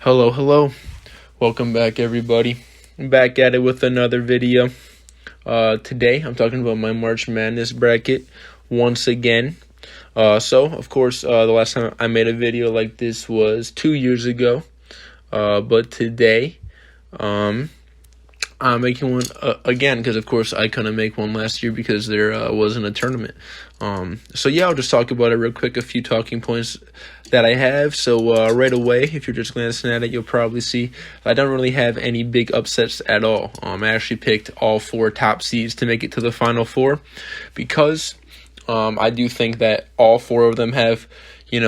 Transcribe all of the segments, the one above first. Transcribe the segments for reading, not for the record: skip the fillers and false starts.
Hello, hello. Welcome back, everybody. I'm back at it with another video. Today, I'm talking about my March Madness bracket once again. Of course, the last time I made a video like this was 2 years ago. But today, I'm making one again because, of course, I couldn't make one last year because there wasn't a tournament. I'll just talk about it real quick, a few talking points that I have. So right away, if you're just glancing at it, you'll probably see I don't really have any big upsets at all. I actually picked all 4 top seeds to make it to the Final Four because I do think that all 4 of them have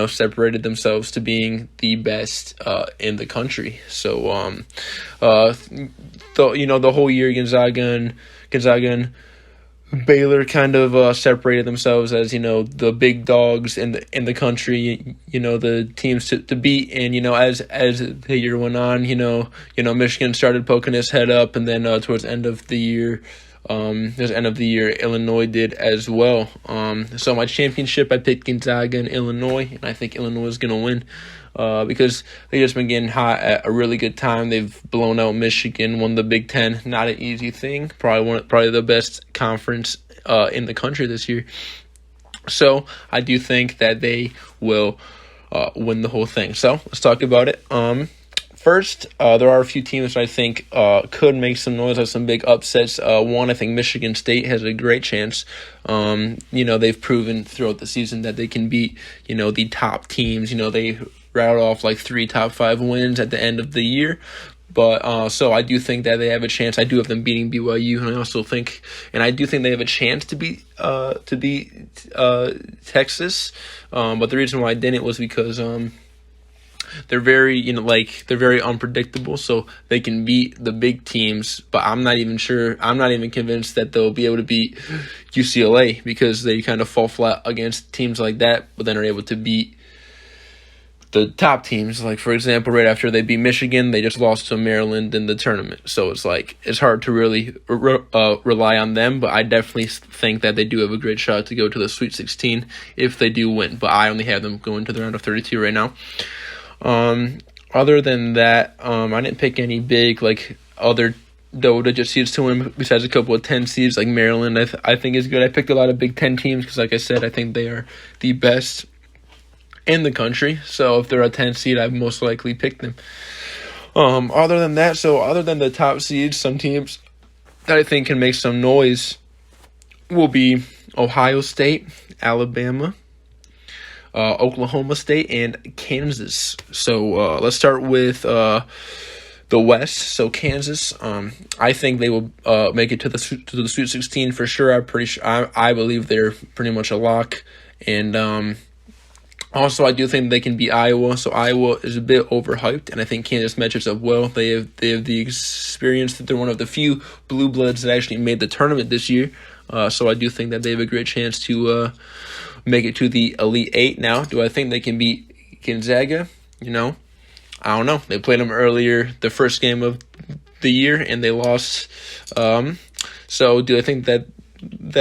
separated themselves to being the best in the country. So, the whole year Gonzaga and Baylor kind of separated themselves as the big dogs in the country. The teams to beat. And as the year went on, Michigan started poking his head up, and then towards the end of the year. Illinois did as well. So my championship, I picked Gonzaga and Illinois, and I think Illinois is going to win because they've just been getting hot at a really good time. They've blown out Michigan, won the Big Ten. Not an easy thing. Probably the best conference in the country this year. So I do think that they will win the whole thing. So let's talk about it. First, there are a few teams that I think could make some noise, have some big upsets. One, I think Michigan State has a great chance. They've proven throughout the season that they can beat, the top teams. They rattled off like 3 top 5 wins at the end of the year. But so I do think that they have a chance. I do have them beating BYU, and I do think they have a chance to beat Texas. But the reason why I didn't was because they're very, they're very unpredictable, so they can beat the big teams, but I'm not even convinced that they'll be able to beat UCLA because they kind of fall flat against teams like that, but then are able to beat the top teams. Like, for example, right after they beat Michigan, they just lost to Maryland in the tournament. So it's hard to really rely on them, but I definitely think that they do have a great shot to go to the Sweet 16 if they do win, but I only have them going to the round of 32 right now. Other than that, I didn't pick any big other double-digit seeds to win besides a couple of 10 seeds like Maryland. I think is good. I picked a lot of Big Ten teams because, like I said, I think they are the best in the country. So if they're a 10 seed, I've most likely picked them. Other than the top seeds, some teams that I think can make some noise will be Ohio State, Alabama, Oklahoma State, and Kansas. So let's start with the West. So Kansas, I think they will make it to the Sweet 16 for sure. I believe they're pretty much a lock. And also, I do think they can beat Iowa. So Iowa is a bit overhyped, and I think Kansas matches up well. They have the experience that they're one of the few blue bloods that actually made the tournament this year. So I do think that they have a great chance to make it to the Elite 8. Now, do I think they can beat Gonzaga? I don't know. They played them earlier, the first game of the year, and they lost. So do I think that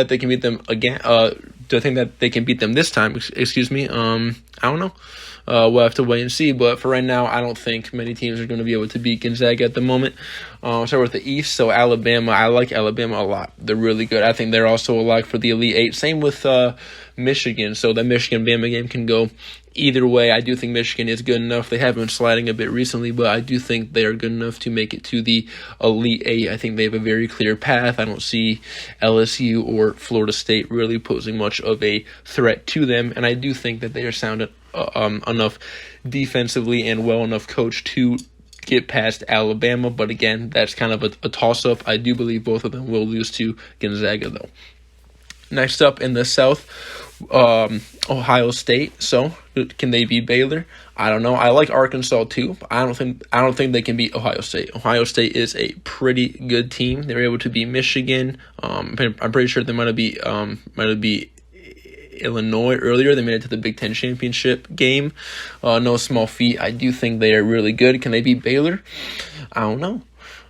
they can beat them again? Do I think that they can beat them this time? Excuse me. I don't know. We'll have to wait and see. But for right now, I don't think many teams are going to be able to beat Gonzaga at the moment. Start with the East. So Alabama, I like Alabama a lot. They're really good. I think they're also a lock for the Elite 8. Same with Michigan. So the Michigan-Bama game can go either way. I do think Michigan is good enough. They have been sliding a bit recently, but I do think they are good enough to make it to the Elite 8. I think they have a very clear path. I don't see LSU or Florida State really posing much of a threat to them, and I do think that they are sound enough defensively and well enough coached to get past Alabama. But again, that's kind of a toss-up. I do believe both of them will lose to Gonzaga, though. Next up in the South, Ohio State. So can they beat Baylor? I don't know. I like Arkansas too. But I don't think they can beat Ohio State. Ohio State is a pretty good team. They were able to beat Michigan. I'm pretty sure they might have beat Illinois earlier. They made it to the Big Ten championship game. No small feat. I do think they are really good. Can they beat Baylor? I don't know.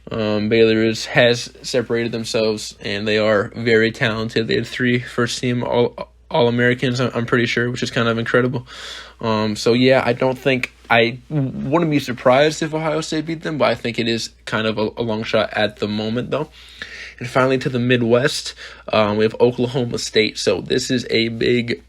Baylor has separated themselves, and they are very talented. They had 3 first-team All-Americans, I'm pretty sure, which is kind of incredible. I don't think I wouldn't be surprised if Ohio State beat them, but I think it is kind of a long shot at the moment, though. And finally, to the Midwest, we have Oklahoma State. So this is a big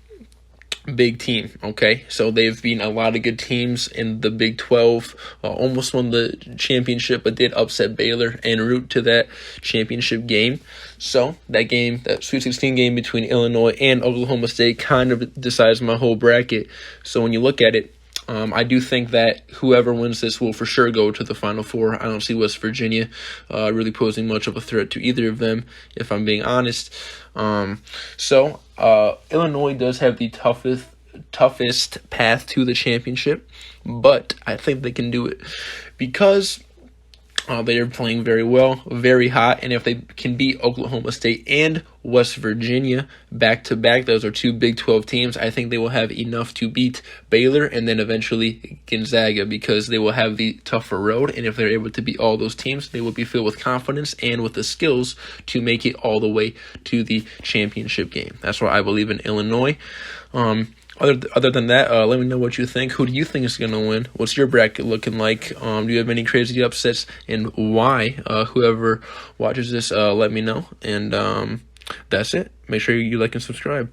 team, okay? So they've beaten a lot of good teams in the Big 12, almost won the championship, but did upset Baylor en route to that championship game. So that game, that Sweet 16 game between Illinois and Oklahoma State, kind of decides my whole bracket. So when you look at it, I do think that whoever wins this will for sure go to the Final Four. I don't see West Virginia really posing much of a threat to either of them, if I'm being honest. So Illinois does have the toughest path to the championship, but I think they can do it because they are playing very well, very hot, and if they can beat Oklahoma State and West Virginia back-to-back, those are two Big 12 teams, I think they will have enough to beat Baylor and then eventually Gonzaga because they will have the tougher road, and if they're able to beat all those teams, they will be filled with confidence and with the skills to make it all the way to the championship game. That's why I believe in Illinois. Other than that, let me know what you think. Who do you think is going to win? What's your bracket looking like? Do you have any crazy upsets and why? Whoever watches this, let me know. And that's it. Make sure you like and subscribe.